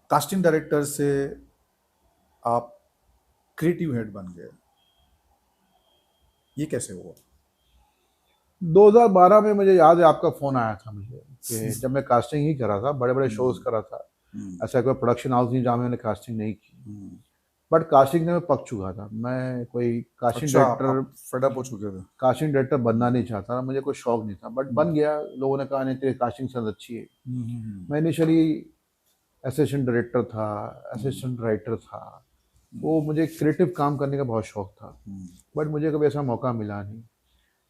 Casting director से आप creative head बन गए, ये कैसे हुआ? 2012 में मुझे याद है आपका फ़ोन आया था मुझे कि जब मैं कास्टिंग ही कर रहा था, बड़े बड़े शोज़ कर रहा था। ऐसा कोई प्रोडक्शन हाउस नहीं जहाँ मैंने कास्टिंग नहीं की, बट कास्टिंग में मैं पक चुका था। मैं कोई अच्छा, आप फेड अप हो चुके थे। कास्टिंग डायरेक्टर बनना नहीं चाहता था, मुझे कोई शौक नहीं था, बट बन गया। लोगों ने कहा नहीं तेरी कास्टिंग सेंस अच्छी है। मैं इनिशियली असिस्टेंट डायरेक्टर था, असिस्टेंट राइटर था। वो मुझे क्रिएटिव काम करने का बहुत शौक था, बट मुझे कभी ऐसा मौका मिला नहीं।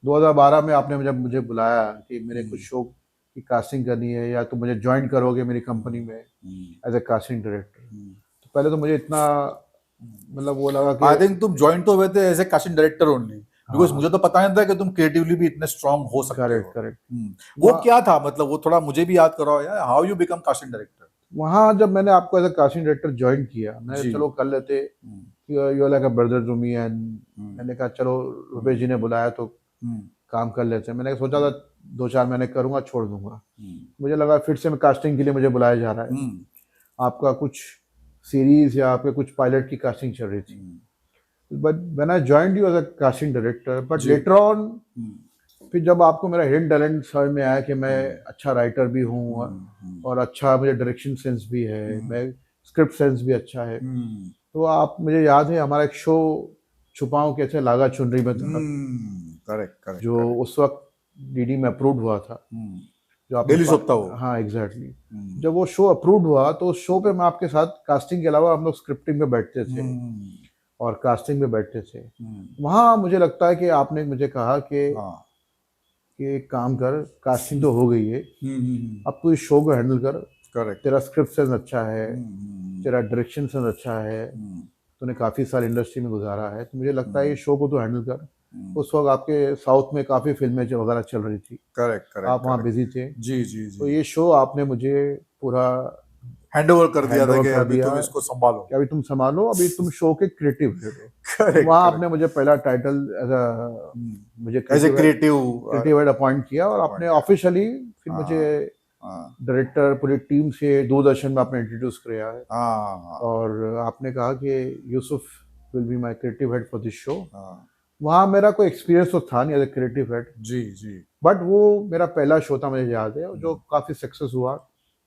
2012 में आपने जब मुझे बुलाया कि मेरे कुछ शो की कास्टिंग करनी है या तुम मुझे ज्वाइन करोगे मेरी कंपनी में एज ए कास्टिंग डायरेक्टर, तो पहले तो मुझे इतना मतलब वो लगा कि आई थिंक तुम ज्वाइन तो हुए थे as a casting director only, because हाँ, मुझे तो पता नहीं था कि तुम क्रिएटिवली भी इतने स्ट्रांग हो सकते करेक्ट हो। करेक्ट। वो वहाँ क्या था, मतलब वो थोड़ा मुझे भी याद कराओ यार, how you become casting director? वहाँ जब मैंने आपको as a casting director join किया, मैंने जी। चलो कर लेते, you like a brother to me, and मैंने कहा चलो रुपेश जी ने बुलाया तो काम कर लेते हैं। मैंने सोचा था 2-4 महीने करूँगा, छोड़ दूंगा। मुझे लगा फिर से मैं कास्टिंग के लिए मुझे बुलाया जा रहा है। आपका कुछ सीरीज या आपके कुछ पायलट की कास्टिंग चल रही थी, but when I joined you as a casting director, but जी। लेटर ऑन फिर जब आपको मेरा हिडन टैलेंट समझ में आया कि मैं अच्छा राइटर भी हूँ और अच्छा मुझे डायरेक्शन सेंस भी है, मैं स्क्रिप्ट सेंस भी अच्छा है, तो आप मुझे याद है हमारा एक शो छुपाऊं कैसे लागा चुनरी में था, करेक्ट करेक्ट जो करेक्ट। उस वक्त डीडी में अप्रूव हुआ था, जो आपने डेली सोप था वो। हाँ एग्जैक्टली। जब वो शो अप्रूव हुआ तो उस शो पे मैं आपके साथ कास्टिंग के अलावा हम लोग स्क्रिप्टिंग पे बैठते थे और कास्टिंग में बैठते थे। वहाँ मुझे लगता है कि आपने मुझे कहा हाँ। कि एक काम कर, कास्टिंग तो हो गई है, अब तू इस शो को हैंडल कर। करेक्ट। तेरा स्क्रिप्ट सेंस अच्छा है, तेरा डायरेक्शन सेंस अच्छा है, तूने काफ़ी साल इंडस्ट्री में गुजारा है, तो मुझे लगता है ये शो को तू हैंडल कर। उस वक्त आपके साउथ में काफ़ी फिल्में वगैरह चल रही थी, करेक्ट करेक्ट आप वहाँ करेक्ट। बिजी थे, जी जी तो जी। ये शो आपने मुझे पूरा हैंड ओवर कर दिया हैंड था ओवर कि कर अभी दिया तुम इसको संभालो। कि अभी तुम संभालो, अभी तुम शो के क्रिएटिव हेड हो। तो करेक्ट वहाँ आपने करेक्ट। मुझे पहला टाइटल एज मुझे as a creative creative creative head appoint किया, और आपने अपॉइंट किया। ऑफिशियली फिर मुझे हाँ हाँ डायरेक्टर पूरी टीम से दूरदर्शन में आपने इंट्रोड्यूस किया है, हाँ और आपने कहा कि Yusuf will be my creative head for this show. हाँ। वहाँ मेरा कोई एक्सपीरियंस तो था नहीं एज ए क्रिएटिव हेड, जी जी। बट वो मेरा पहला शो था, मुझे याद है, और जो काफ़ी सक्सेस हुआ।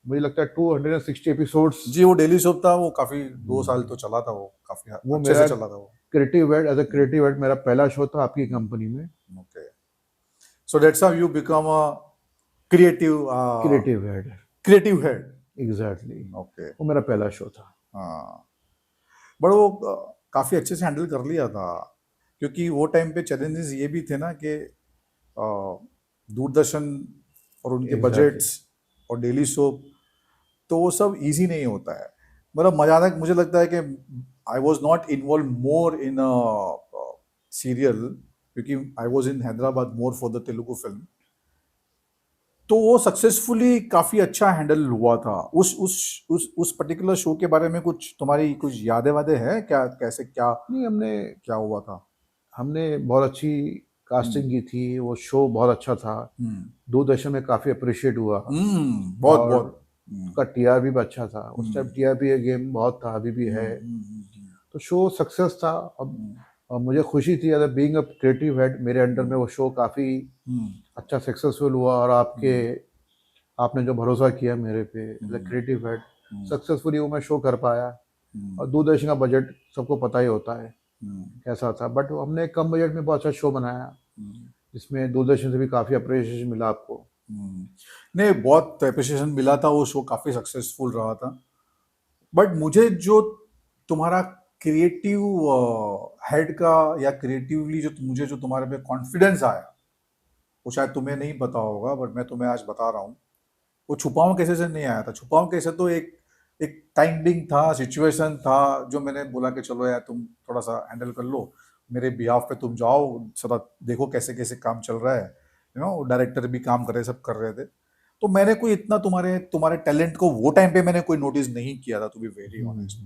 मुझे लगता है 260 एपिसोड्स। जी, वो डेली सोप था, वो काफी 2 साल तो चला था, वो काफी वो अच्छे से मेरा चला था वो। Creative head as a creative head मेरा पहला शो था आपकी कंपनी में। Okay, so that's how you become a creative creative head, creative head. Exactly, okay. वो मेरा पहला शो था। हाँ, बट वो काफी अच्छे से हैंडल कर लिया था, क्योंकि वो टाइम पे चैलेंजेस ये भी थे ना कि दूरदर्शन और उनके एग्जैक्टली। बजट्स और डेली सोप, तो वो सब इजी नहीं होता है। मतलब मजाक, मुझे लगता है कि I was not involve more in serial, क्योंकि I was in Hyderabad more for the Telugu film, तो वो सक्सेसफुली काफी अच्छा हैंडल हुआ था। उस पर्टिकुलर शो के बारे में कुछ तुम्हारी कुछ यादें वादे है क्या, कैसे क्या नहीं, हमने क्या हुआ था? हमने बहुत अच्छी कास्टिंग की थी, वो शो बहुत अच्छा था, दूरदर्शन में काफ़ी अप्रिशिएट हुआ, बहुत और बहुत। उसका टीआरपी भी अच्छा था। उस टाइम टीआरपी गेम बहुत था, अभी भी है, तो शो सक्सेस था। अब और मुझे खुशी थी as being a creative head, मेरे अंडर में वो शो काफ़ी अच्छा सक्सेसफुल हुआ, और आपने जो भरोसा किया मेरे पे as a creative head, successfully वो मैं शो कर पाया। और दूरदर्शन का बजट सबको पता ही होता है कैसा था, बट हमने कम बजट में बहुत अच्छा शो बनाया, जिसमें दूरदर्शन से भी काफ़ी अप्रिसिएशन मिला आपको। नहीं, बहुत अप्रिसिएशन मिला था, वो शो काफी सक्सेसफुल रहा था। बट मुझे जो तुम्हारा क्रिएटिव हेड का, या क्रिएटिवली जो मुझे जो तुम्हारे पे कॉन्फिडेंस आया, वो शायद तुम्हें नहीं पता होगा, बट मैं तुम्हें आज बता रहा हूँ। वो छुपाऊं कैसे से नहीं आया था। छुपाऊं कैसे तो एक एक टाइमिंग था, सिचुएशन था, जो मैंने बोला कि चलो यार तुम थोड़ा सा हैंडल कर लो, मेरे बिहाफ पे तुम जाओ, थोड़ा देखो कैसे कैसे काम चल रहा है। डायरेक्टर भी काम कर रहे, सब कर रहे थे, तो मैंने कोई इतना तुम्हारे तुम्हारे टैलेंट को वो टाइम पे मैंने कोई नोटिस नहीं किया था, to be very honest.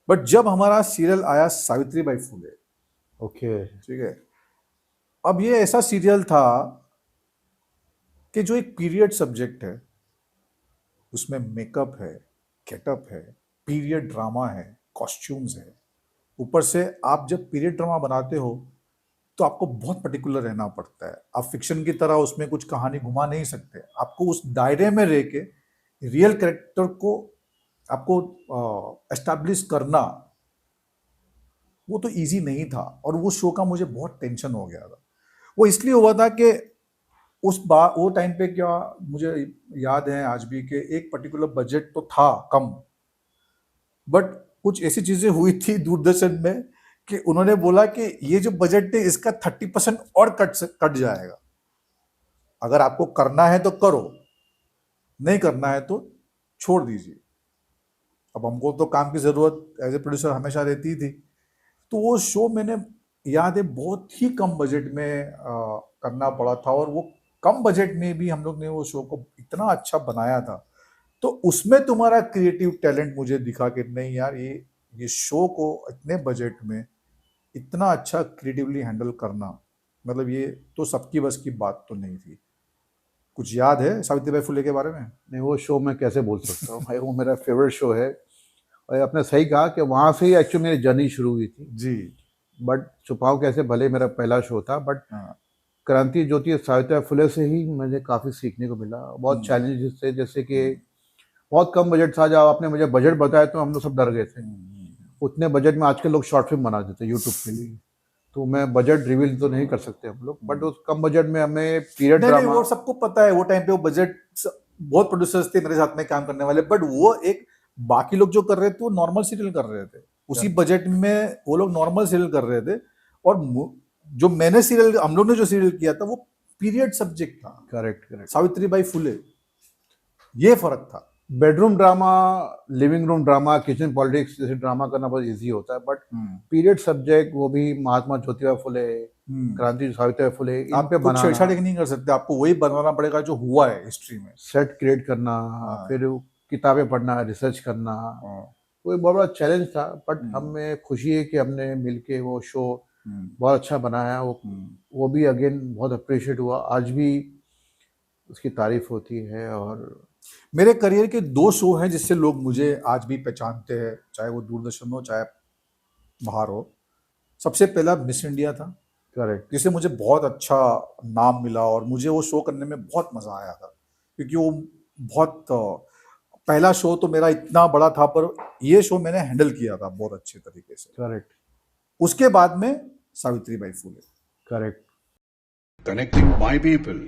But जब हमारा सीरियल आया सावित्री बाई फुले, ओके। ठीक है, अब ये ऐसा सीरियल था कि जो एक पीरियड सब्जेक्ट है, उसमें मेकअप है, गेटअप है, पीरियड ड्रामा है, कॉस्ट्यूम्स है, ऊपर से आप जब पीरियड ड्रामा बनाते हो तो आपको बहुत पर्टिकुलर रहना पड़ता है। आप फिक्शन की तरह उसमें कुछ कहानी घुमा नहीं सकते, आपको उस दायरे में रह के रियल कैरेक्टर को आपको एस्टैब्लिश करना वो तो इजी नहीं था। और वो शो का मुझे बहुत टेंशन हो गया था। वो इसलिए हुआ था कि उस बार वो टाइम पे क्या मुझे याद है आज भी कि एक पर्टिकुलर बजट तो था कम, बट कुछ ऐसी चीजें हुई थी दूरदर्शन में कि उन्होंने बोला कि ये जो बजट है इसका 30% और कट जाएगा, अगर आपको करना है तो करो, नहीं करना है तो छोड़ दीजिए। अब हमको तो काम की जरूरत एज ए प्रोड्यूसर हमेशा रहती थी। तो वो शो मैंने याद है बहुत ही कम बजट में करना पड़ा था, और वो कम बजट में भी हम लोग ने वो शो को इतना अच्छा बनाया था। तो उसमें तुम्हारा क्रिएटिव टैलेंट मुझे दिखा कि नहीं यार, ये शो को इतने बजट में इतना अच्छा क्रिएटिवली हैंडल करना, मतलब ये तो सबकी बस की बात तो नहीं थी। कुछ याद है सावित्रीबाई फुले के बारे में? नहीं, वो शो मैं कैसे बोल सकता हूँ भाई, वो मेरा फेवरेट शो है। और आपने सही कहा कि वहाँ से ही एक्चुअली मेरी जर्नी शुरू हुई थी जी। बट छुपाओ कैसे भले मेरा पहला शो था, बट हाँ। क्रांति ज्योति सावित्रीबाई फुले से ही मुझे काफ़ी सीखने को मिला। बहुत चैलेंजेस थे, जैसे कि बहुत कम बजट था। जब आपने मुझे बजट बताया तो हम लोग सब डर गए थे। उतने बजट में आजकल लोग शॉर्ट फिल्म बना देते यूट्यूब के लिए, तो मैं बजट रिवील तो नहीं कर सकते हम लोग, बट उस कम बजट में हमें पीरियड नहीं ड्रामा। वो सबको पता है, वो टाइम पे वो बजट बहुत प्रोड्यूसर्स थे मेरे साथ में काम करने वाले, बट वो एक बाकी लोग जो कर रहे थे वो नॉर्मल सीरियल कर रहे थे, उसी बजट में वो लोग नॉर्मल सीरियल कर रहे थे। और जो मैंने सीरियल, हम लोग ने जो सीरियल किया था वो पीरियड सब्जेक्ट था। Correct correct. सावित्रीबाई फुले, ये फर्क था। Bedroom drama, living room drama, kitchen politics जैसे ड्रामा करना बहुत इजी होता है, बट पीरियड सब्जेक्ट, वो भी महात्मा ज्योतिबा फुले, क्रांति सावित्रीबाई फुले, इन आप पे कुछ बनाना, छेड़छाड़ नहीं कर सकते, आपको वही बनाना पड़ेगा जो हुआ है हिस्ट्री में। सेट क्रिएट करना, फिर किताबें पढ़ना, रिसर्च करना, वो एक बहुत बड़ा चैलेंज था। बट हमें खुशी है कि हमने मिलके वो शो बहुत अच्छा बनाया। वो भी अगेन बहुत अप्रिशिएट हुआ, आज भी उसकी तारीफ होती है। और मेरे करियर के 2 शो हैं जिससे लोग मुझे आज भी पहचानते हैं, चाहे वो दूरदर्शन हो चाहे बाहर हो। सबसे पहला मिस इंडिया था, करेक्ट, जिससे मुझे बहुत अच्छा नाम मिला और मुझे वो शो करने में बहुत मजा आया था, क्योंकि वो बहुत पहला शो तो मेरा इतना बड़ा था, पर ये शो मैंने हैंडल किया था बहुत अच्छे तरीके से। करेक्ट, उसके बाद में Savitribai Phule. Correct. Connecting my people